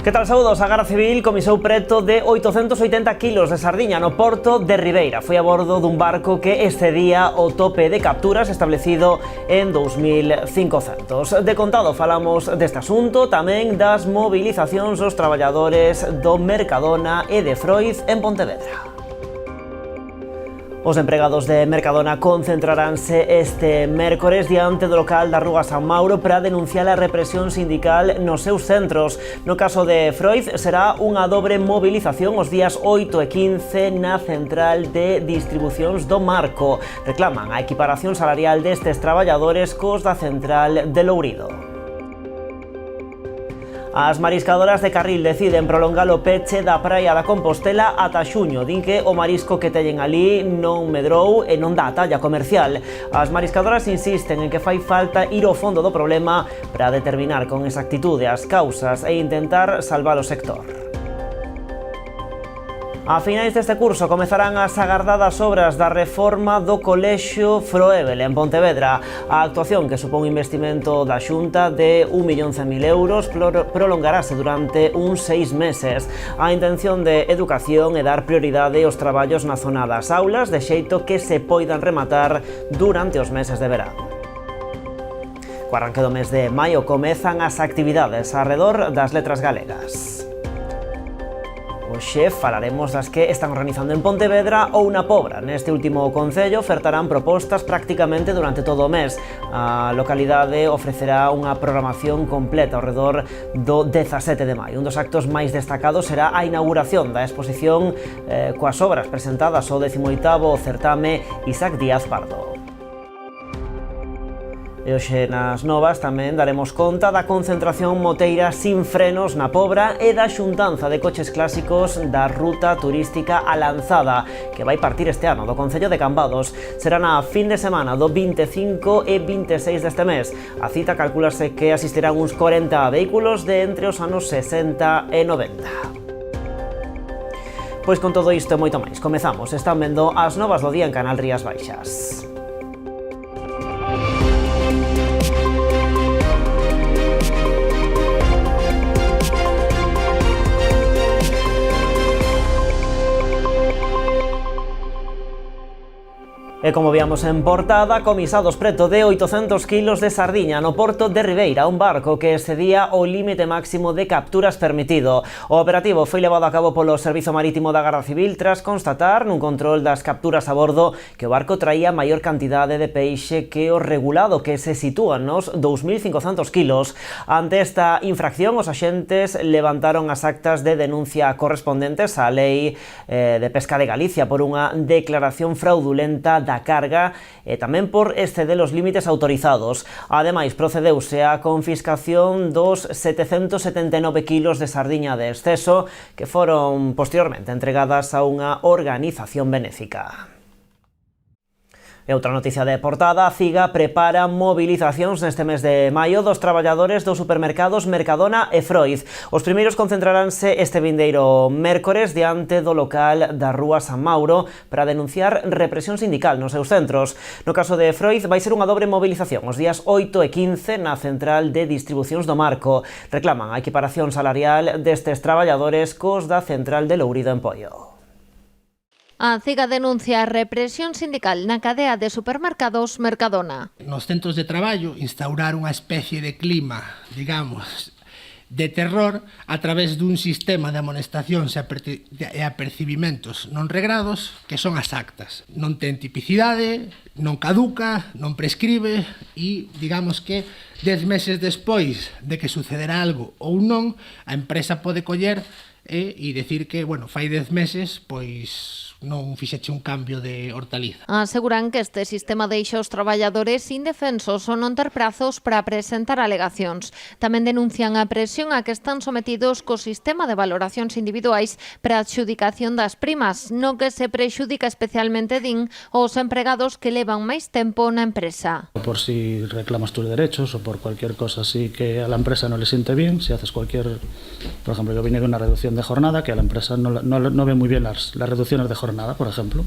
Que tal, saúdos? A Garda Civil comisou preto de 880 kilos de sardiña no porto de Ribeira. Foi a bordo dun barco que excedía o tope de capturas establecido en 2.500. De contado falamos deste asunto, tamén das movilizacións dos traballadores do Mercadona e de Froiz en Pontevedra. Os empregados de Mercadona concentraránse este mércores diante do local da Rúa San Mauro para denunciar a represión sindical nos seus centros. No caso de Froiz será unha dobre movilización os días 8 e 15 na central de distribucións do Marco. Reclaman a equiparación salarial destes traballadores cos da central de Lourido. As mariscadoras de Carril deciden prolongar o peche da praia da Compostela ata xuño. Din que o marisco que teñen ali non medrou e non dá a talla comercial. As mariscadoras insisten en que fai falta ir ao fondo do problema para determinar con exactitude as causas e intentar salvar o sector. A finais deste curso comezarán as agardadas obras da reforma do Colexio Froebel en Pontevedra. A actuación, que supón un investimento da Xunta de 1.100.000 euros, prolongarase durante uns 6 meses. A intención de Educación é dar prioridade aos traballos na zona das aulas, de xeito que se poidan rematar durante os meses de verán. Co arranque do mes de maio comezan as actividades arredor das letras galegas. Hoxe falaremos das que están organizando en Pontevedra ou na Pobra. Neste último concello ofertarán propostas prácticamente durante todo o mes. A localidade ofrecerá unha programación completa ao redor do 17 de maio. Un dos actos máis destacados será a inauguración da exposición coas obras presentadas ao 18º certame Isaac Díaz Pardo. E hoxe nas novas tamén daremos conta da concentración moteira sin frenos na Pobra e da xuntanza de coches clásicos da ruta turística A Lanzada, que vai partir este ano do concello de Cambados. Será na fin de semana do 25 e 26 deste mes. A cita calculase que asistirán uns 40 vehículos de entre os anos 60 e 90. Pois con todo isto e moito máis, comezamos. Están vendo as novas do día en Canal Rías Baixas. E como víamos en portada, comisados preto de 800 kilos de sardiña no porto de Ribeira, un barco que excedía o límite máximo de capturas permitido. O operativo foi levado a cabo polo Servizo Marítimo da Garda Civil tras constatar nun control das capturas a bordo que o barco traía maior cantidade de peixe que o regulado, que se sitúa nos 2.500 kilos. Ante esta infracción, os axentes levantaron as actas de denuncia correspondentes á Lei de Pesca de Galicia por unha declaración fraudulenta da carga e tamén por exceder os límites autorizados. Ademais, procedeuse á confiscación dos 779 kilos de sardiña de exceso que foron posteriormente entregadas a unha organización benéfica. E outra noticia de portada, a CIGA prepara movilizacións neste mes de maio dos traballadores dos supermercados Mercadona e Froiz. Os primeiros concentraránse este vindeiro mércores diante do local da Rúa San Mauro para denunciar represión sindical nos seus centros. No caso de Froiz vai ser unha dobre movilización os días 8 e 15 na central de distribucións do Marco. Reclaman a equiparación salarial destes traballadores cos da central de Lourido en Poio. A CIGA denuncia a represión sindical na cadea de supermercados Mercadona. Nos centros de traballo instaurar unha especie de clima, digamos, de terror a través dun sistema de amonestacións e apercibimentos non regrados que son as actas. Non ten tipicidade, non caduca, non prescribe e, digamos que, 10 meses despois de que sucederá algo ou non, a empresa pode coller e decir que, bueno, fai 10 meses, pois non fixeche un cambio de hortaliza. Aseguran que este sistema deixa os traballadores indefensos ou non ter prazos para presentar alegacións. Tamén denuncian a presión a que están sometidos co sistema de valoracións individuais para a adxudicación das primas, no que se prexudica especialmente, din, os empregados que levan máis tempo na empresa. Por si reclamas tus derechos o por cualquier cosa así que a la empresa no le siente bien, si haces cualquier, por ejemplo, yo vine de una reducción de jornada que a la empresa no ve muy bien las reducciones de jornada, por ejemplo,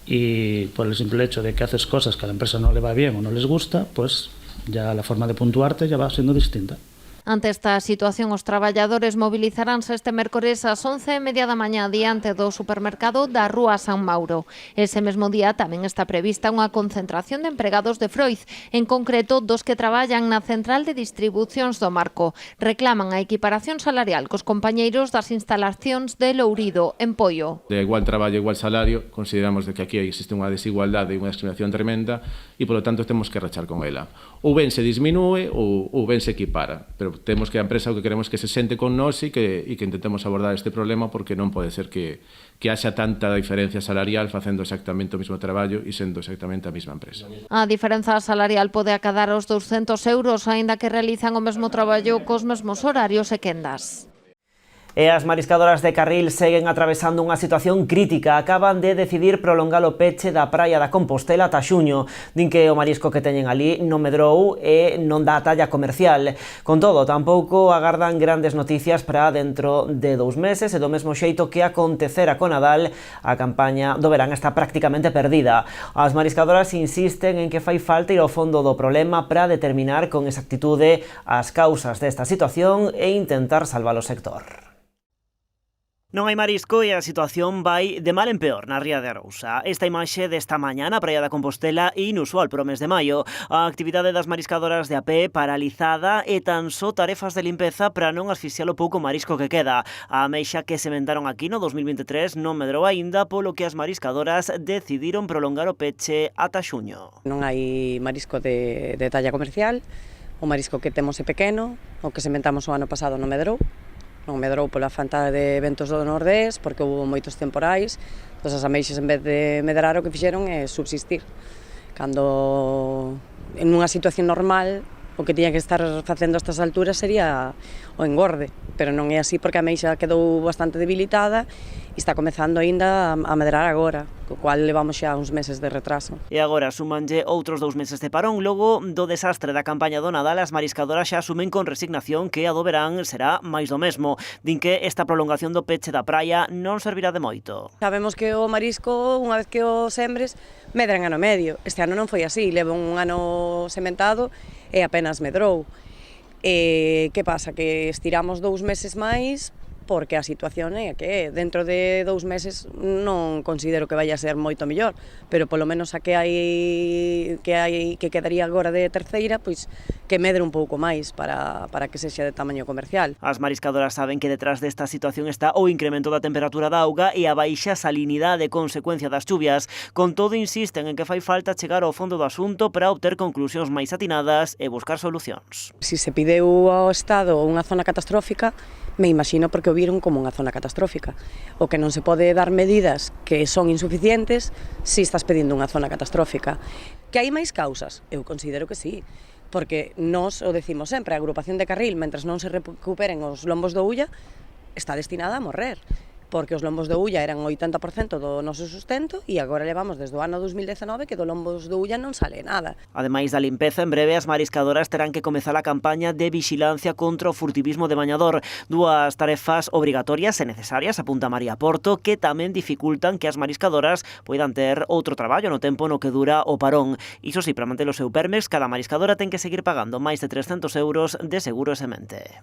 y por el simple hecho de que haces cosas que a la empresa no le va bien o no les gusta, pues ya la forma de puntuarte ya va siendo distinta. Ante esta situación, os traballadores mobilizaránse este mércores ás 11:30 da mañá diante do supermercado da Rúa San Mauro. Ese mesmo día tamén está prevista unha concentración de empregados de Froiz, en concreto dos que traballan na central de distribucións do Marco. Reclaman a equiparación salarial cos compañeiros das instalacións de Lourido, en Poio. De igual traballo, igual salario, consideramos de que aquí existe unha desigualdade e unha discriminación tremenda e, polo tanto, temos que rachar con ela. Ou ben se disminúe ou ben se equipara, pero temos que a empresa o que queremos que se sente con nós e que intentemos abordar este problema, porque non pode ser que haxa tanta diferencia salarial facendo exactamente o mesmo traballo e sendo exactamente a mesma empresa. A diferenza salarial pode acadar os 200 euros, aínda que realizan o mesmo traballo cos mesmos horarios e quendas. E as mariscadoras de Carril seguen atravesando unha situación crítica. Acaban de decidir prolongar o peche da praia da Compostela ata xuño. Din que o marisco que teñen ali non medrou e non dá a talla comercial. Con todo, tampouco agardan grandes noticias para dentro de 2 meses e do mesmo xeito que acontecera con Nadal, a campaña do verán está prácticamente perdida. As mariscadoras insisten en que fai falta ir ao fondo do problema para determinar con exactitude as causas desta situación e intentar salvar o sector. Non hai marisco e a situación vai de mal en peor na Ría de Arousa. Esta imaxe desta mañá na praia da Compostela é inusual para o mes de maio. A actividade das mariscadoras de a pé paralizada e tan só tarefas de limpeza para non asfixiar o pouco marisco que queda. A ameixa que sementaron aquí no 2023 non medrou aínda, polo que as mariscadoras decidiron prolongar o peche ata xuño. Non hai marisco de talla comercial, o marisco que temos é pequeno, o que sementamos o ano pasado non medrou. Non medrou pola falta de ventos do nordés, porque houve moitos temporais, entón as ameixas en vez de medrar o que fixeron é subsistir. Cando en unha situación normal o que tiña que estar facendo a estas alturas sería o engorde, pero non é así porque a ameixa quedou bastante debilitada e está comezando aínda a medrar agora, co cual levamos xa uns meses de retraso. E agora sumanlle outros 2 meses de parón. Logo do desastre da campaña do Nadal, as mariscadoras xa asumen con resignación que a do verán será máis do mesmo. Din que esta prolongación do peche da praia non servirá de moito. Sabemos que o marisco, unha vez que o sembres, medra en ano medio. Este ano non foi así, leva un ano sementado e apenas medrou. Que pasa? Que estiramos 2 meses máis porque a situación é que dentro de 2 meses non considero que vaya a ser moito mellor, pero polo menos a que quedaría agora de terceira, pois que medre un pouco máis para que sexa de tamaño comercial. As mariscadoras saben que detrás desta situación está o incremento da temperatura da auga e a baixa salinidade consecuencia das chuvias. Con todo, insisten en que fai falta chegar ao fondo do asunto para obter conclusións máis atinadas e buscar solucións. Si se pideu ao Estado unha zona catastrófica, me imagino porque o viron como unha zona catastrófica. O que non se pode dar medidas que son insuficientes se estás pedindo unha zona catastrófica. Que hai máis causas? Eu considero que sí, porque nós o decimos sempre, a agrupación de Carril, mentras non se recuperen os lombos do Ulla, está destinada a morrer, porque os lombos do Ulla eran 80% do noso sustento e agora levamos desde o ano 2019 que do lombos do Ulla non sale nada. Ademais da limpeza, en breve as mariscadoras terán que comezar a campaña de vixilancia contra o furtivismo de bañador. 2 tarefas obrigatorias e necesarias, apunta María Porto, que tamén dificultan que as mariscadoras poidan ter outro traballo no tempo no que dura o parón. Iso si, para manter o seu permex, cada mariscadora ten que seguir pagando máis de 300 euros de seguro e semente.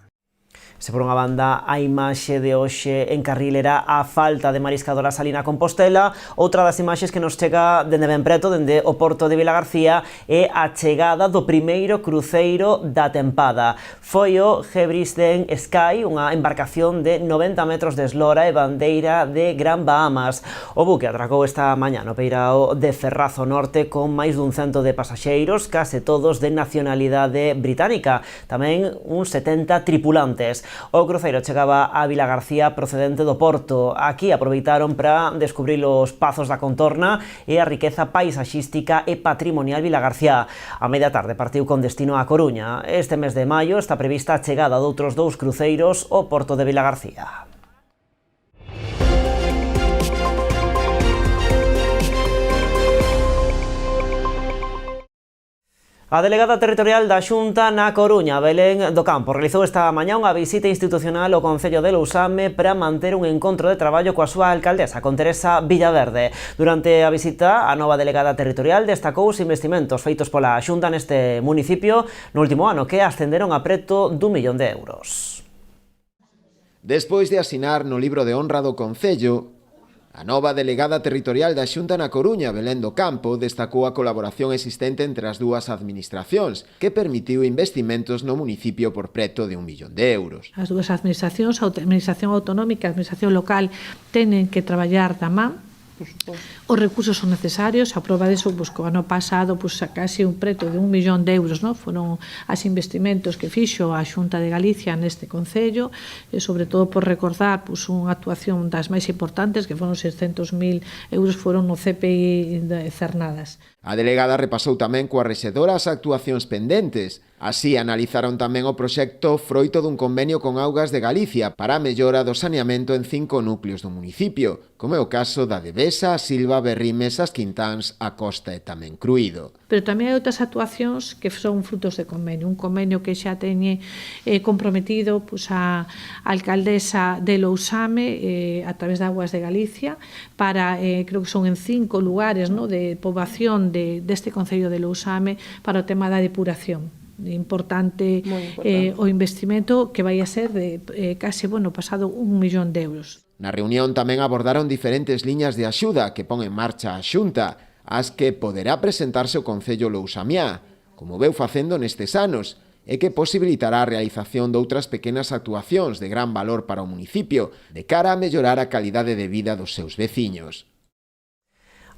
Se por unha banda a imaxe de hoxe en Carril era a falta de mariscadoras ali na Compostela, outra das imaxes que nos chega dende ben preto, dende o porto de Vilagarcía, é a chegada do primeiro cruceiro da tempada. Foi o Hebrisden Sky, unha embarcación de 90 metros de eslora e bandeira de Gran Bahamas. O buque atracou esta mañá no peirao de Ferrazo Norte con máis dun 100 de pasaxeiros, case todos de nacionalidade británica, tamén uns 70 tripulantes. O cruceiro chegaba a Vilagarcía procedente do Porto. Aquí aproveitaron para descubrir os pazos da contorna e a riqueza paisaxística e patrimonial Vilagarcía. A media tarde partiu con destino a Coruña. Este mes de maio está prevista a chegada de outros 2 cruceiros ao Porto de Vilagarcía. A delegada territorial da Xunta na Coruña, Belén do Campo, realizou esta mañá unha visita institucional ao Concello de Lousame para manter un encontro de traballo coa súa alcaldesa, con Teresa Villaverde. Durante a visita, a nova delegada territorial destacou os investimentos feitos pola Xunta neste municipio no último ano, que ascenderon a preto d'1 millón de euros. Despois de asinar no libro de honra do Concello, a nova delegada territorial da Xunta na Coruña, Belén do Campo, destacou a colaboración existente entre as dúas administracións, que permitiu investimentos no municipio por preto de 1 millón de euros. As dúas administracións, a administración autonómica e a administración local, tenen que traballar da man. Os recursos son necesarios, a prova diso, o ano pasado, a casi un preto de 1 millón de euros, foron as investimentos que fixo a Xunta de Galicia neste Concello, e sobre todo por recordar unha actuación das máis importantes, que foron 600.000 euros, foron no CPI de Cernadas. A delegada repasou tamén coa rexedora as actuacións pendentes. Así analizaron tamén o proxecto froito dun convenio con Augas de Galicia para a mellora do saneamento en 5 núcleos do municipio, como é o caso da Devesa, a Silva, Berrimes, as Quintáns, a Costa e tamén Cruído. Pero tamén hai outras actuacións que son frutos de convenio. Un convenio que xa teñe comprometido a alcaldesa de Lousame a través de Augas de Galicia para, creo que son en 5 lugares de poboación deste Concello de Lousame para o tema da depuración. Importante o investimento que vai a ser de case, pasado 1 millón de euros. Na reunión tamén abordaron diferentes liñas de axuda que pon en marcha a Xunta, as que poderá presentarse o Concello lousamiá, como veu facendo nestes anos, e que posibilitará a realización de outras pequenas actuacións de gran valor para o municipio, de cara a mellorar a calidade de vida dos seus veciños.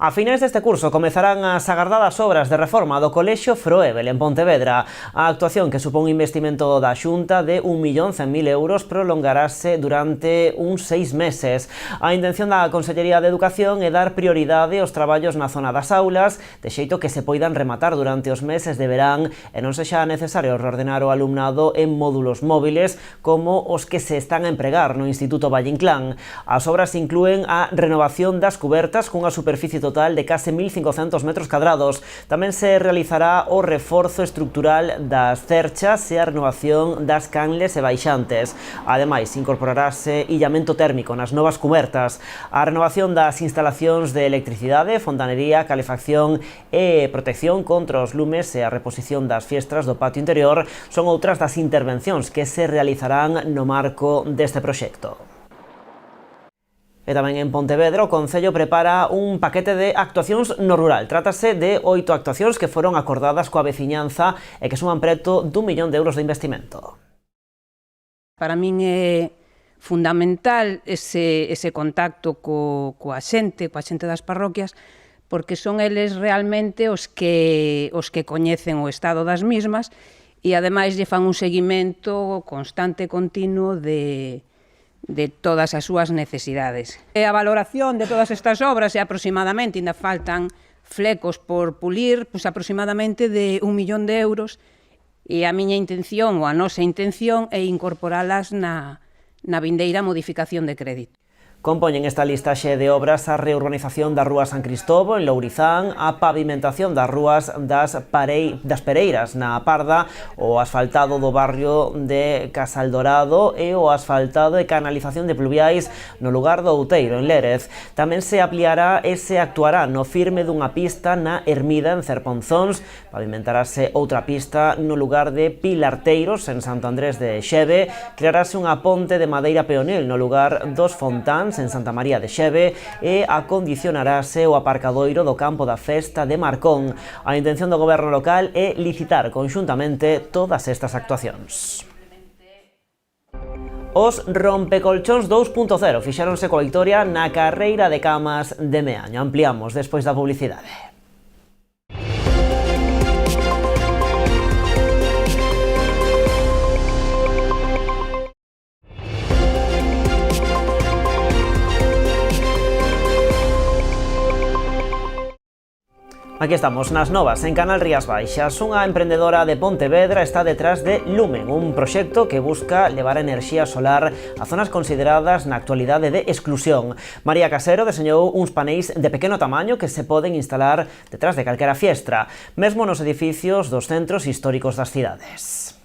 A finais deste curso comezarán as agardadas obras de reforma do Colexio Froebel en Pontevedra. A actuación, que supón un investimento da Xunta de 1.100.000 euros, prolongarase durante uns 6 meses. A intención da Consellería de Educación é dar prioridade aos traballos na zona das aulas, de xeito que se poidan rematar durante os meses de verán e non sexa necesario reordenar o alumnado en módulos móviles como os que se están a empregar no Instituto Valle Inclán. As obras inclúen a renovación das cubertas cunha superficie total de case 1.500 metros cadrados. Tamén se realizará o reforzo estructural das cerchas e a renovación das canles e baixantes. Ademais, incorporarase illamento térmico nas novas cubertas. A renovación das instalacións de electricidade, fontanería, calefacción e protección contra os lumes e a reposición das fiestras do patio interior son outras das intervencións que se realizarán no marco deste proxecto. E tamén en Pontevedra, o Concello prepara un paquete de actuacións no rural. Trátase de 8 actuacións que foron acordadas coa veciñanza e que suman preto d'1 millón de euros de investimento. Para min é fundamental ese contacto coa xente das parroquias, porque son eles realmente os que coñecen o estado das mismas e ademais lle fan un seguimento constante e continuo de todas as súas necesidades. E a valoración de todas estas obras é aproximadamente, ainda faltan flecos por pulir, aproximadamente de 1 millón de euros, e a miña intención, ou a nosa intención, é incorporalas na vindeira modificación de crédito. Compoñen esta listaxe de obras a reurbanización da Rúa San Cristobo en Lourizán, a pavimentación das rúas das Pereiras na Parda, o asfaltado do barrio de Casaldorado e o asfaltado e canalización de pluviais no lugar do Outeiro, en Lérez. Tamén se ampliará e se actuará no firme dunha pista na Ermida, en Cerponzóns, pavimentarase outra pista no lugar de Pilarteiros, en Santo Andrés de Xeve, crearase unha ponte de madeira peonil no lugar dos Fontáns, en Santa María de Xeve, e acondicionarase o aparcadoiro do campo da festa de Marcón. A intención do goberno local é licitar conxuntamente todas estas actuacións. Os rompecolchóns 2.0 fixáronse coa vitoria na carreira de camas de Meaño. Ampliamos despois da publicidade. Aquí estamos, nas novas, en Canal Rías Baixas. Unha emprendedora de Pontevedra está detrás de Lumen, un proxecto que busca levar a enerxía solar a zonas consideradas na actualidade de exclusión. María Casero deseñou uns paneis de pequeno tamaño que se poden instalar detrás de calquera fiestra, mesmo nos edificios dos centros históricos das cidades.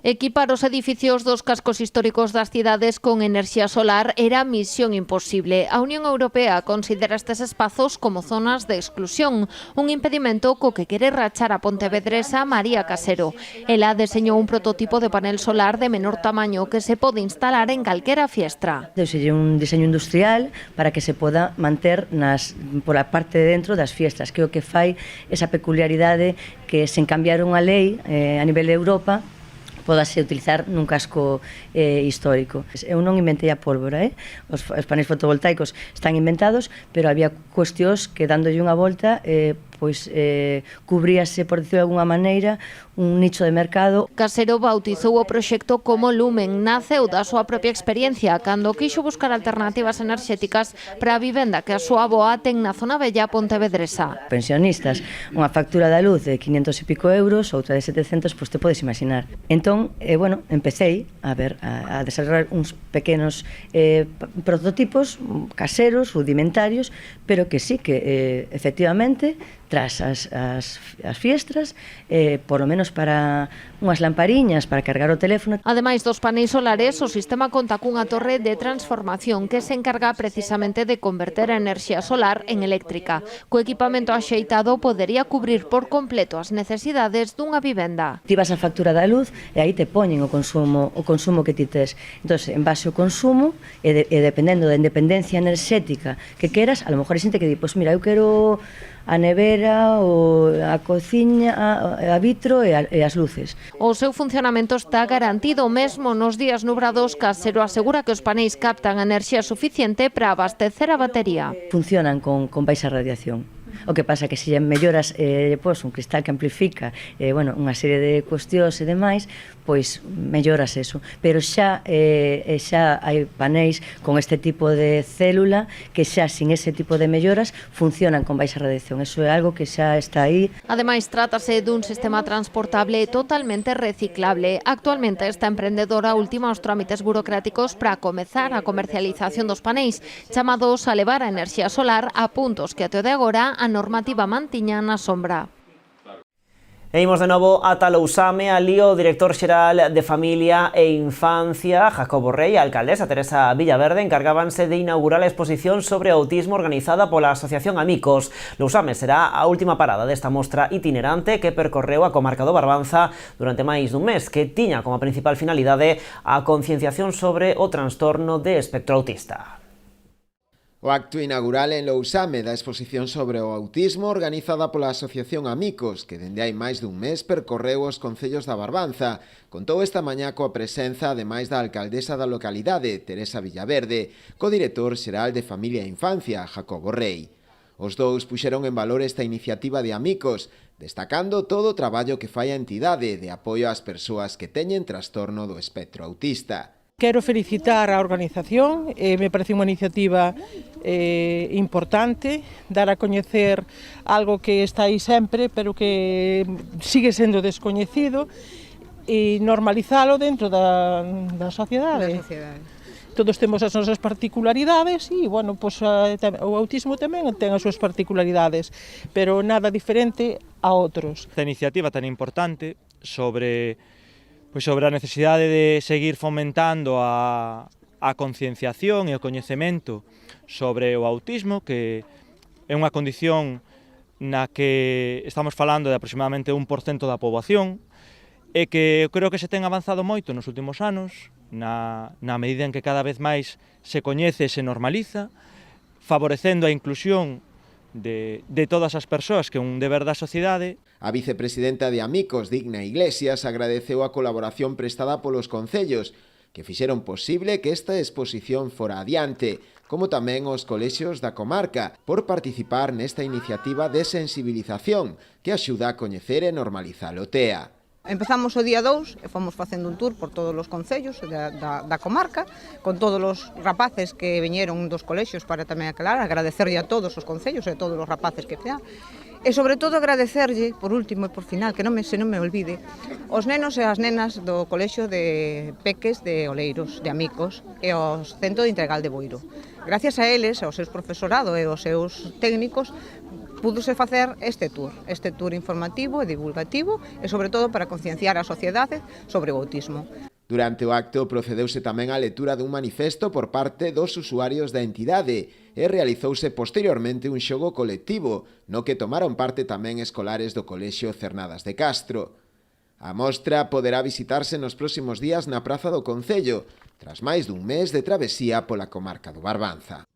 Equipar os edificios dos cascos históricos das cidades con enerxía solar era misión imposible. A Unión Europea considera estes espazos como zonas de exclusión, un impedimento co que quere rachar a pontevedresa María Casero. Ela deseñou un prototipo de panel solar de menor tamaño que se pode instalar en calquera fiestra. Deseñei un diseño industrial para que se poda manter por a parte de dentro das fiestas, que é o que fai esa peculiaridade que sen cambiar unha lei a nivel de Europa podase utilizar nun casco histórico. Eu non inventei a pólvora, os paneis fotovoltaicos están inventados, pero había cuestións que dándolle unha volta cubríase, por decirlo de alguna maneira, un nicho de mercado. Casero bautizou o proxecto como Lumen, naceu da súa propia experiencia cando quixo buscar alternativas enerxéticas para a vivenda que a súa avoa ten na zona bella pontevedresa. Pensionistas, unha factura da luz de 500 e pico euros, outra de 700, pois te podes imaginar. Entón, empecei a desarrollar uns pequenos prototipos caseros, rudimentarios, pero que sí que, efectivamente, tras as fiestras, por lo menos para unhas lampariñas para cargar o teléfono. Ademais dos paneis solares, o sistema conta cunha torre de transformación que se encarga precisamente de converter a enerxía solar en eléctrica. Co equipamento axeitado podería cubrir por completo as necesidades dunha vivenda. Activas a factura da luz e aí te poñen o consumo que ti tes. Entón, en base ao consumo e dependendo da independencia enerxética que queras, a lo mejor hai xente que di, pois mira, eu quero a nevera, a cociña, a vitro e as luces. O seu funcionamento está garantido mesmo nos días nubrados. Casero asegura que os paneis captan a enerxía suficiente para abastecer a batería. Funcionan con baixa radiación. O que pasa que se melloras un cristal que amplifica unha serie de cuestións e demais, pois melloras eso. Pero xa hai paneis con este tipo de célula que xa sin ese tipo de melloras funcionan con baixa radiación. Eso é algo que xa está aí. Ademais, trátase dun sistema transportable totalmente reciclable. Actualmente esta emprendedora ultima os trámites burocráticos para comezar a comercialización dos paneis, chamados a levar a enerxía solar a puntos que até de agora a normativa mantiña na sombra. E imos de novo ata Lousame, alí o director xeral de Familia e Infancia, Jacobo Rey, e a alcaldesa Teresa Villaverde encargábanse de inaugurar a exposición sobre autismo organizada pola Asociación Amicos. Lousame será a última parada desta mostra itinerante que percorreu a comarca do Barbanza durante máis dun mes, que tiña como principal finalidade a concienciación sobre o trastorno de espectro autista. O acto inaugural en Lousame da exposición sobre o autismo organizada pola Asociación Amicos, que dende hai máis dun mes percorreu os concellos da Barbanza, contou esta mañá coa presenza, ademais da alcaldesa da localidade, Teresa Villaverde, co director xeral de Familia e Infancia, Jacobo Rey. Os dous puxeron en valor esta iniciativa de Amicos, destacando todo o traballo que fai a entidade de apoio ás persoas que teñen trastorno do espectro autista. Quero felicitar a organización, me parece unha iniciativa importante, dar a coñecer algo que está aí sempre, pero que sigue sendo descoñecido, e normalizalo dentro da sociedade. Todos temos as nosas particularidades e, o autismo tamén ten as súas particularidades, pero nada diferente a outros. Esta iniciativa tan importante sobre a necesidade de seguir fomentando a concienciación e o coñecemento sobre o autismo, que é unha condición na que estamos falando de aproximadamente 1% da poboación e que eu creo que se ten avanzado moito nos últimos anos, na medida en que cada vez máis se coñece e se normaliza, favorecendo a inclusión de todas as persoas, que é un deber da sociedade. A vicepresidenta de Amicos, Digna Iglesias, agradeceu a colaboración prestada polos concellos, que fixeron posible que esta exposición fora adiante, como tamén os colexios da comarca, por participar nesta iniciativa de sensibilización que axuda a coñecer e normalizar o TEA. Empezamos o día 2 e fomos facendo un tour por todos os concellos da comarca, con todos os rapaces que viñeron dos colexios para tamén aclarar, agradecerlle a todos os concellos e a todos os rapaces que tean. E sobre todo agradecerlle, por último e por final, que non me olvide, os nenos e as nenas do colexio de Peques de Oleiros, de Amicos, e ao Centro de Integral de Boiro. Gracias a eles, aos seus profesorado e aos seus técnicos, púdose facer este tour informativo e divulgativo e sobre todo para concienciar a sociedade sobre o autismo. Durante o acto procedeuse tamén á lectura dun manifesto por parte dos usuarios da entidade e realizouse posteriormente un xogo colectivo no que tomaron parte tamén escolares do Colexio Cernadas de Castro. A mostra poderá visitarse nos próximos días na Praza do Concello, tras máis dun mes de travesía pola comarca do Barbanza.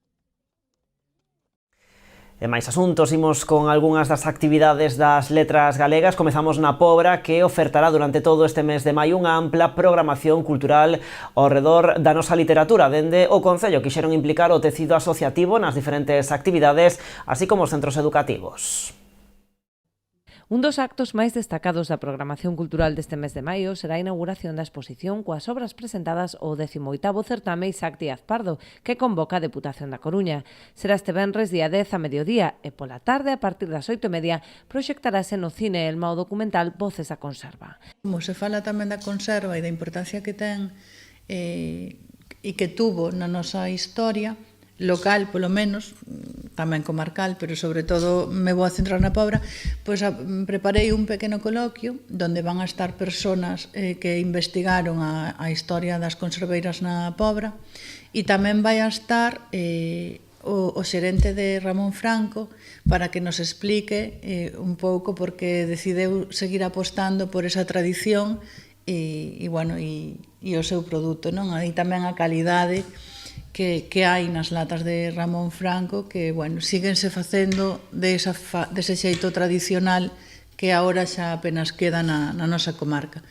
E máis asuntos, imos con algunhas das actividades das letras galegas. Comezamos na Pobra, que ofertará durante todo este mes de maio unha ampla programación cultural ao redor da nosa literatura. Dende o Concello quixeron implicar o tecido asociativo nas diferentes actividades, así como os centros educativos. Un dos actos máis destacados da programación cultural deste mes de maio será a inauguración da exposición coas obras presentadas ao 18º certame Isaac Díaz Pardo, que convoca a Deputación da Coruña. Será este venres día 10 a mediodía e pola tarde, a partir das 8:30, proxectarase no Cine Elma o documental Voces da Conserva. Como se fala tamén da conserva e da importancia que ten e que tuvo na nosa historia, local, polo menos, tamén comarcal, pero sobre todo me vou a centrar na Pobra, pois preparei un pequeno coloquio onde van a estar persoas que investigaron a historia das conserveiras na Pobra e tamén vai a estar o xerente de Ramón Franco para que nos explique un pouco porque decideu seguir apostando por esa tradición e o seu produto, non? Aí tamén a calidade que hai nas latas de Ramón Franco, que, síguense facendo dese xeito tradicional que agora xa apenas queda na nosa comarca.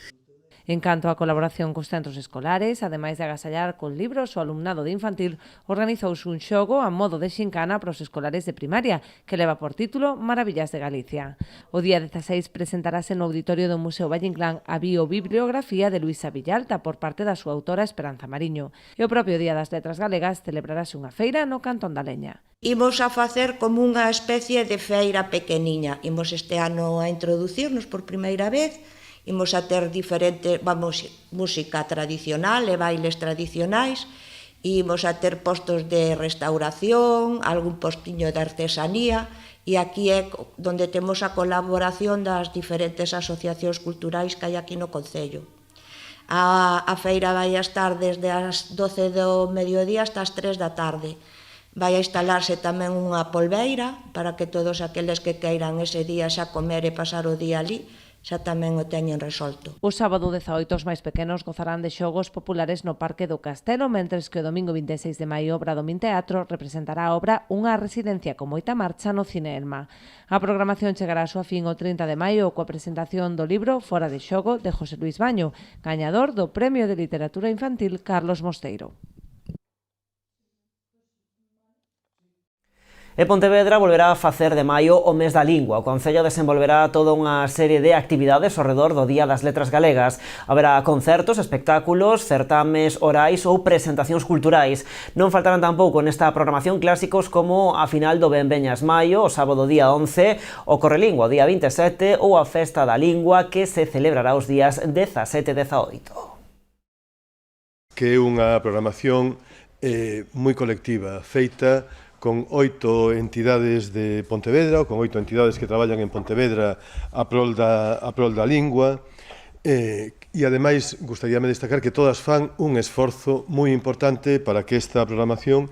En canto á colaboración cos centros escolares, ademais de agasallar con libros o alumnado de infantil, organizouse un xogo a modo de xincana para os escolares de primaria, que leva por título Maravillas de Galicia. O día 16 presentarase no auditorio do Museo Valle Inclán a biobibliografía de Luisa Villalta por parte da súa autora Esperanza Mariño. E o propio Día das Letras Galegas celebrarase unha feira no Cantón da Leña. Imos a facer como unha especie de feira pequeniña. Imos este ano a introducirnos por primeira vez. Imos a ter diferente, música tradicional e bailes tradicionais, imos a ter postos de restauración, algún postiño de artesanía, e aquí é onde temos a colaboración das diferentes asociacións culturais que hai aquí no Concello. A feira vai a estar desde as 12 do mediodía hasta as 3 da tarde. Vai a instalarse tamén unha polbeira para que todos aqueles que queiran ese día xa comer e pasar o día ali, xa tamén o teñen resolto. O sábado 18 os máis pequenos gozarán de xogos populares no Parque do Castelo, mentres que o domingo 26 de maio o Bradomín Teatro representará a obra Unha residencia con moita marcha no Cine Elma. A programación chegará a súa fin o 30 de maio coa presentación do libro Fora de xogo de José Luis Baño, gañador do Premio de Literatura Infantil Carlos Mosteiro. E Pontevedra volverá a facer de maio o mes da lingua. O Concello desenvolverá toda unha serie de actividades ao redor do Día das Letras Galegas. Haberá concertos, espectáculos, certames orais ou presentacións culturais. Non faltarán tampouco nesta programación clásicos como a final do Benveñas Maio, o sábado día 11, o Correlingua o día 27 ou a Festa da Lingua que se celebrará os días 17 e 18. Que é unha programación moi colectiva, feita con 8 entidades de Pontevedra, ou con 8 entidades que traballan en Pontevedra a prol da lingua, e ademais gustaríame destacar que todas fan un esforzo moi importante para que esta programación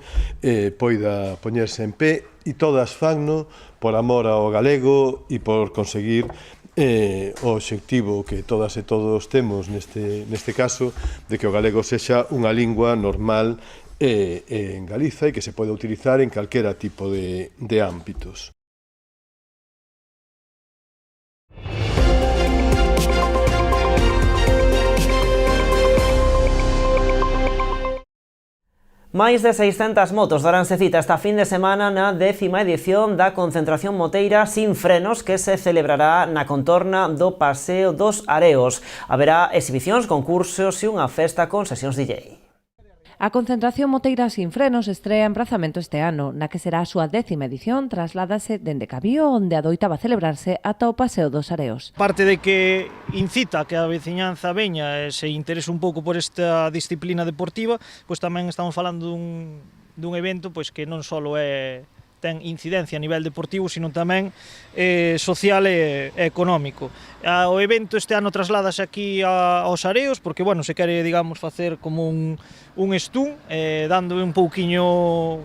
poida poñerse en pé, e todas fanno por amor ao galego e por conseguir o obxectivo que todas e todos temos neste caso, de que o galego sexa unha lingua normal en Galiza e que se pode utilizar en calquera tipo de ámbitos. Máis de 600 motos daránse cita esta fin de semana na 10ª edición da concentración moteira Sin Frenos que se celebrará na contorna do Paseo dos Areos. Haberá exhibicións, concursos e unha festa con sesións DJ. A concentración moteira Sin Frenos estrea en Prazamento este ano, na que será a súa 10ª edición, trasládase dende Cabío, onde adoitaba celebrarse, ata o Paseo dos Areos. Parte de que incita que a veciñanza veña e se interese un pouco por esta disciplina deportiva, pois tamén estamos falando dun evento pois que non só ten incidencia a nivel deportivo, sino tamén social e económico. O evento este ano trasládase aquí aos Areos, porque, bueno, se quere, digamos, facer como un stun, dando un pouquiño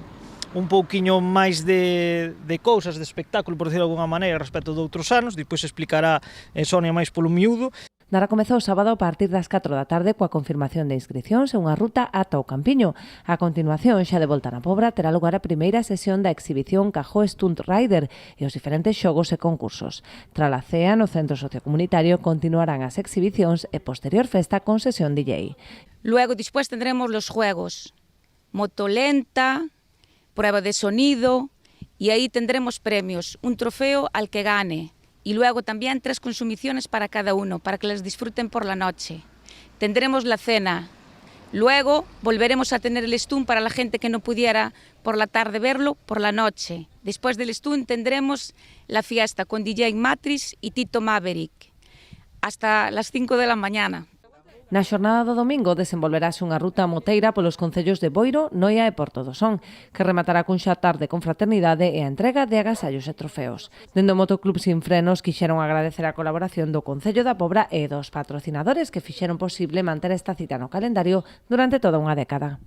máis de cousas, de espectáculo, por decirlo de alguna maneira, respecto de outros anos. Depois explicará Sonia máis polo miúdo. Dará comezo o sábado a partir das 4 da tarde coa confirmación de inscricións e unha ruta ata o Campiño. A continuación, xa de volta na Pobra, terá lugar a primeira sesión da exhibición Cajó Stunt Rider e os diferentes xogos e concursos. Tras a cea no Centro Sociocomunitario continuarán as exhibicións e posterior festa con sesión DJ. Luego, después tendremos los juegos motolenta, prueba de sonido y ahí tendremos premios, un trofeo al que gane. Y luego también 3 consumiciones para cada uno, para que les disfruten por la noche. Tendremos la cena. Luego volveremos a tener el stun para la gente que no pudiera por la tarde verlo, por la noche. Después del stun tendremos la fiesta con DJ Matrix y Tito Maverick, hasta las 5 de la mañana. Na xornada do domingo desenvolverase unha ruta moteira polos concellos de Boiro, Noia e Porto do Son, que rematará cun xatar de confraternidade e a entrega de agasallos e trofeos. Dende o Motoclub Sin Frenos quixeron agradecer a colaboración do Concello da Pobra e dos patrocinadores que fixeron posible manter esta cita no calendario durante toda unha década.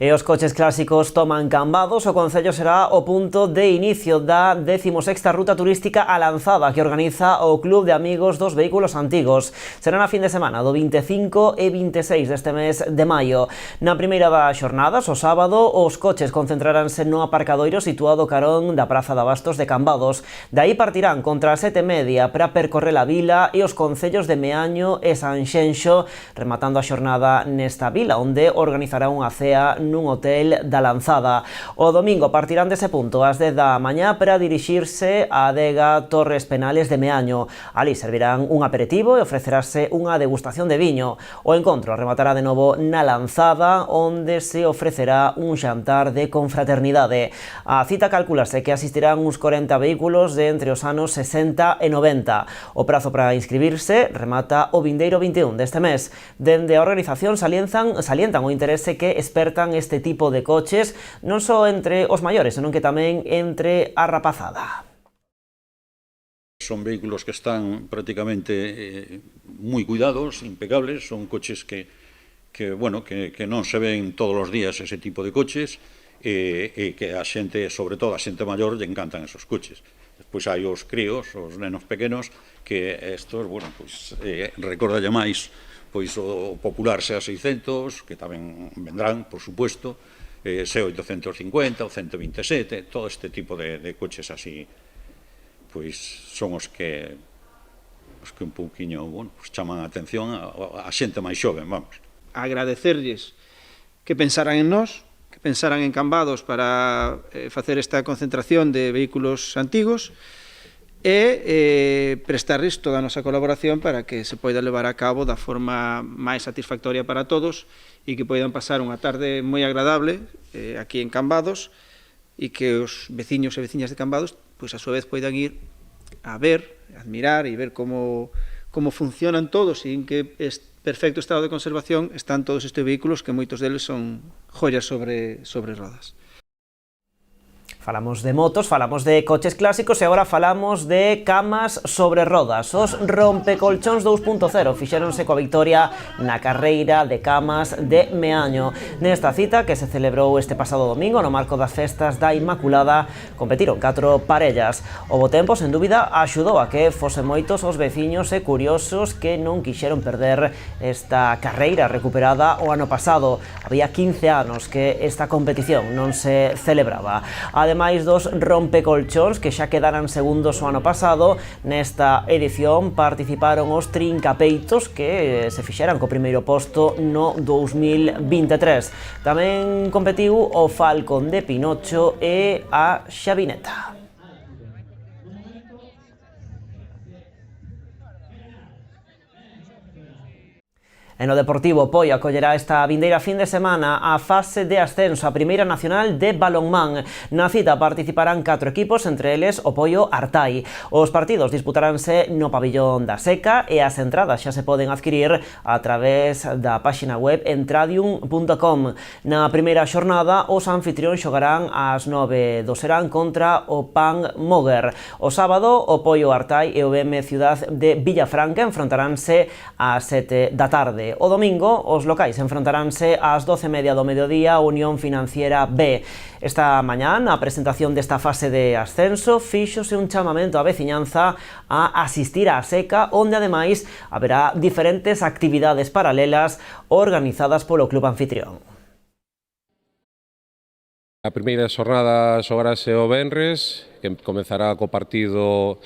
E os coches clásicos toman Cambados. O concello será o punto de inicio da 16ª ruta turística A Lanzada que organiza o Club de Amigos dos Vehículos Antigos. Será na fin de semana do 25 e 26 deste mes de maio. Na primeira das xornadas, o sábado, os coches concentraránse no aparcadoiro situado carón da Praza de Abastos de Cambados. De aí partirán contra as 7:30 para percorrer a vila e os concellos de Meaño e Sanxenxo, rematando a xornada nesta vila, onde organizará unha cea nun hotel da Lanzada. O domingo partirán dese punto ás 10 da mañá para dirixirse á adega Torres Penales de Meaño. Ali servirán un aperitivo e ofrecerase unha degustación de viño. O encontro rematará de novo na Lanzada, onde se ofrecerá un xantar de confraternidade. A cita calculase que asistirán uns 40 vehículos de entre os anos 60 e 90. O prazo para inscribirse remata o vindeiro 21 deste mes. Dende a organización salientan o interese que espertan este tipo de coches non só entre os maiores, senón que tamén entre a rapazada. Son vehículos que están prácticamente moi cuidados, impecables, son coches que non se ven todos os días ese tipo de coches e que a xente, sobre todo a xente maior, lle encantan esos coches. Despois hai os críos, os nenos pequenos, que estos, recordalle máis pois o popular SEA 600, que tamén vendrán, por supuesto, SEA 850, o 127, todo este tipo de coches así, pois son os que un pouquiño, chaman a atención a xente máis xoven, vamos. Agradecerlles que pensaran en nós, que pensaran en Cambados para facer esta concentración de vehículos antigos, e prestarles toda a nosa colaboración para que se poida levar a cabo da forma máis satisfactoria para todos e que poidan pasar unha tarde moi agradable aquí en Cambados e que os veciños e veciñas de Cambados pois a súa vez poidan ir a ver, admirar e ver como funcionan todos e en que perfecto estado de conservación están todos estes vehículos que moitos deles son joias sobre rodas. Falamos de motos, falamos de coches clásicos e agora falamos de camas sobre rodas. Os rompecolchóns 2.0 fixéronse coa victoria na carreira de camas de Meaño. Nesta cita, que se celebrou este pasado domingo no marco das festas da Inmaculada, competiron 4 parellas. O bo tempo, sen dúbida, axudou a que fosen moitos os veciños e curiosos que non quixeron perder esta carreira recuperada o ano pasado. Había 15 anos que esta competición non se celebraba. ademais dos rompecolchóns que xa quedaran segundos o ano pasado. Nesta edición participaron os trincapeitos que se fixeran co primeiro posto no 2023. Tamén competiu o Falcon de Pinocho e a Xavineta. E no Deportivo Poio acollerá esta vindeira fin de semana a fase de ascenso a Primeira Nacional de balonmán. Na cita participarán 4 equipos, entre eles o Poio Artai. Os partidos disputaránse no pabillón da Seca e as entradas xa se poden adquirir a través da páxina web entradium.com. Na primeira xornada, os anfitrións xogarán ás 9 do serán contra o Pan Moguer. O sábado, o Poio Artai e o BM Ciudad de Villafranca enfrontaránse ás 7 da tarde. O domingo, os locais enfrontaránse ás 12:30 do mediodía a Unión Financiera B. Esta mañá, na presentación desta fase de ascenso, fíxose un chamamento á veciñanza a asistir á Seca, onde ademais haberá diferentes actividades paralelas organizadas polo club anfitrión. A primeira xornada xogarase o venres, que comezará co partido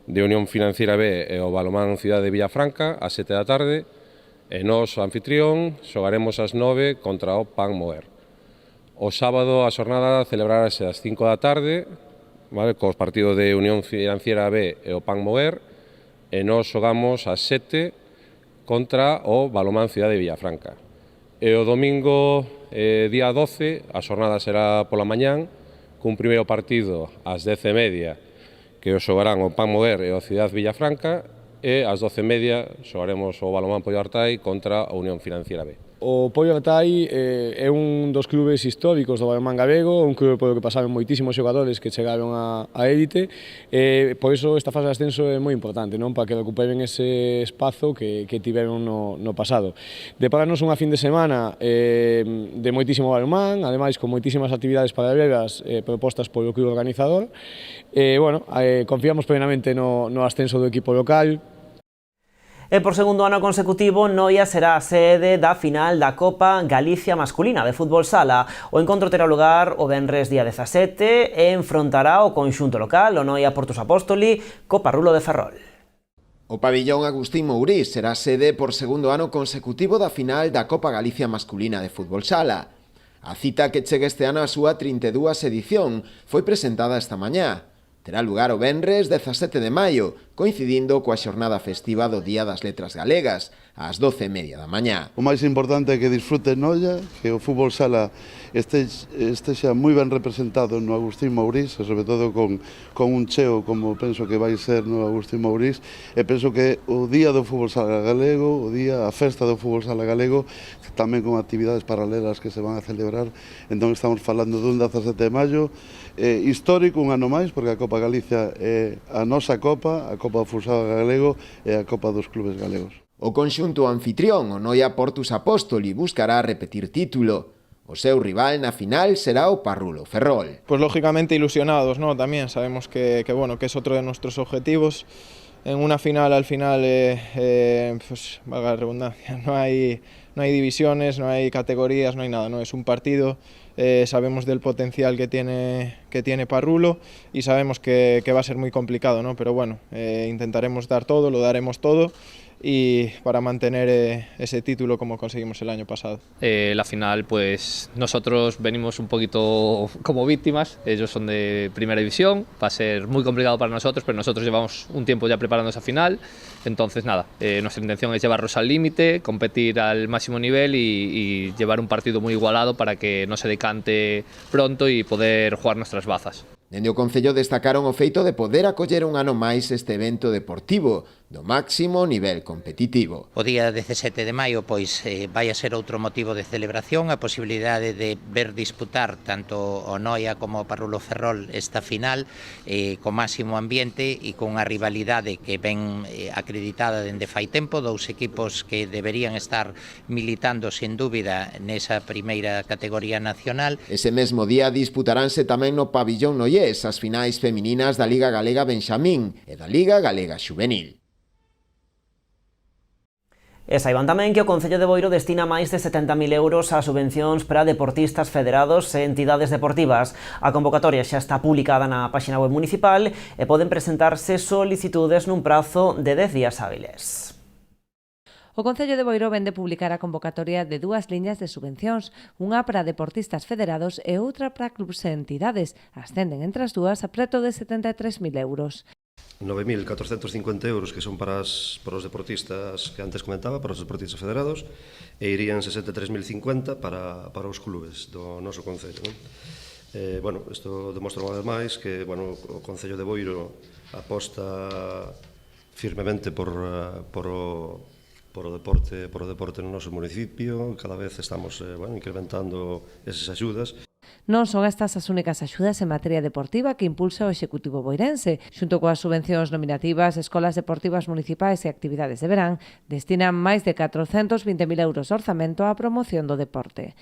de Unión Financiera B e o balonmán Cidade de Villafranca ás 7 da tarde. E nós, o anfitrión, xogaremos ás 9 contra o Pan Moer. O sábado a xornada celebrarase ás 5 da tarde, vale, cos partidos de Unión Financiera B e o Pan Moer, e nós xogamos ás 7 contra o balonmán Cidade de Villafranca. E o domingo, día 12, a xornada será pola mañán, cun primeiro partido ás 10:30, que o xogarán o Pan Moer e o Cidade de Villafranca, e ás 12:30 xogaremos o balonmán Poio Artai contra a Unión Financiera B. O Poio Artai é un dos clubes históricos do balonmán galego, un clube polo que pasaron moitísimos xogadores que chegaron a élite, e por iso esta fase de ascenso é moi importante, non, para que recuperen ese espazo que tiveron no pasado. Deparanos unha fin de semana de moitísimo balonmán, ademais con moitísimas actividades paralelas propostas polo clube organizador, e, bueno, confiamos plenamente no ascenso do equipo local. E por segundo ano consecutivo, Noia será a sede da final da Copa Galicia Masculina de Fútbol Sala. O encontro terá lugar o venres día 17 e enfrontará o conxunto local, o Noia Portus Apóstoli, co Parrulo de Ferrol. O pabillón Agustín Mourís será sede por segundo ano consecutivo da final da Copa Galicia Masculina de Fútbol Sala. A cita que chega este ano a súa 32ª edición foi presentada esta mañá. Terá lugar o venres 17 de maio, coincidindo coa xornada festiva do Día das Letras Galegas, ás 12:30 da mañá. O máis importante é que disfruten Noia, que o fútbol sala estexa moi ben representado no Agustín Mourís, e sobre todo con un cheo como penso que vai ser no Agustín Mourís, e penso que o Día do Fútbol Sala Galego, a festa do Fútbol Sala Galego, tamén con actividades paralelas que se van a celebrar, entón estamos falando dun 17 de maio, histórico, un ano máis, porque a Copa Galicia é a nosa Copa, a Copa do Fútbol Sala Galego e a Copa dos clubes galegos. O conxunto anfitrión, o Noia Portus Apóstoli, buscará repetir título. O seu rival na final será o Parrulo Ferrol. Pues lógicamente ilusionados, ¿no? También sabemos que es otro de nuestros objetivos. En una final, al final, pues valga la redundancia, no hay divisiones, no hay categorías, no hay nada, ¿no? Es un partido. Sabemos del potencial que tiene Parrulo y sabemos que va a ser muy complicado, ¿no? Pero bueno, intentaremos dar todo, lo daremos todo y para mantener ese título como conseguimos el año pasado. La final, pues nosotros venimos un poquito como víctimas, ellos son de primera división, va a ser muy complicado para nosotros, pero nosotros llevamos un tiempo ya preparando esa final, entonces nada, nuestra intención es llevarlos al límite, competir al máximo nivel y llevar un partido muy igualado para que no se decante pronto y poder jugar nuestras bazas. Dende o Concello destacaron o feito de poder acoller un ano máis este evento deportivo do máximo nivel competitivo. O día 17 de maio pois vai a ser outro motivo de celebración, a posibilidade de ver disputar tanto o Noia como o Parrulo Ferrol esta final co máximo ambiente e con unha rivalidade que ven acreditada dende fai tempo, dous equipos que deberían estar militando sen dúbida nesa primeira categoría nacional. Ese mesmo día disputaránse tamén no pabillón noiés as finais femininas da Liga Galega Benxamín e da Liga Galega Xuvenil. E saiban tamén que o Concello de Boiro destina máis de 70.000 euros a subvencións para deportistas federados e entidades deportivas. A convocatoria xa está publicada na páxina web municipal e poden presentarse solicitudes nun prazo de 10 días hábiles. O Concello de Boiro vende publicar a convocatoria de dúas liñas de subvencións, unha para deportistas federados e outra para clubs e entidades. Ascenden entre as dúas a preto de 73.000 euros. 9.450 euros que son para os deportistas que antes comentaba, para os deportistas federados, e irían 63.050 para os clubes do noso Concello. Isto demostra unha vez máis que o Concello de Boiro aposta firmemente por o deporte no noso municipio. Cada vez estamos incrementando esas axudas. Non son estas as únicas axudas en materia deportiva que impulsa o Executivo boirense. Xunto coas subvencións nominativas, escolas deportivas municipais e actividades de verán, destinan máis de 420.000 euros de orzamento á promoción do deporte.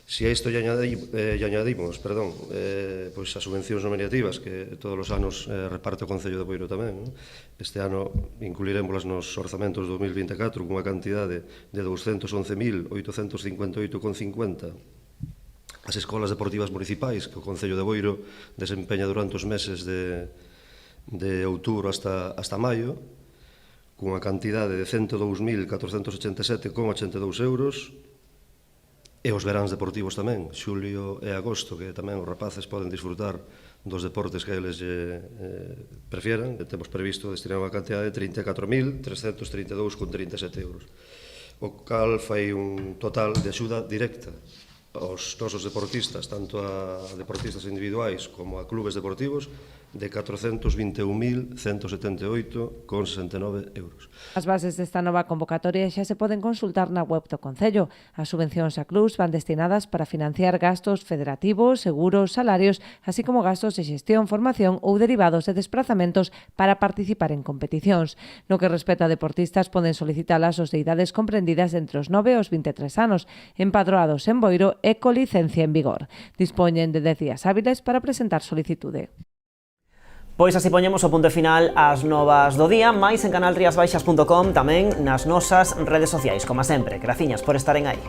Se a isto lle añadimos pois as subvencións nominativas que todos os anos reparte o Concello de Boiro tamén. Este ano incluiremos nos orzamentos 2024 cunha cantidade de 211.858,50. As escolas deportivas municipais que o Concello de Boiro desempeña durante os meses de outubro hasta maio, cunha cantidade de 102.487,82 euros, e os veráns deportivos tamén, xulio e agosto, que tamén os rapaces poden disfrutar dos deportes que eles prefieran. Temos previsto destinar unha cantidade de 34.332,37 euros, o cal fai un total de axuda directa aos nosos deportistas, tanto a deportistas individuais como a clubes deportivos, de 421.178,69 euros. As bases desta nova convocatoria xa se poden consultar na web do Concello. As subvencións a clubs van destinadas para financiar gastos federativos, seguros, salarios, así como gastos de xestión, formación ou derivados de desplazamentos para participar en competicións. No que respecta a deportistas, poden solicitalas os de idades comprendidas entre os 9 e os 23 anos, empadroados en Boiro e co licencia en vigor. Dispoñen de 10 días hábiles para presentar solicitude. Pois así poñemos o punto final ás novas do día, máis en canalriasbaixas.com, tamén nas nosas redes sociais, como sempre. Graciñas por estaren aí.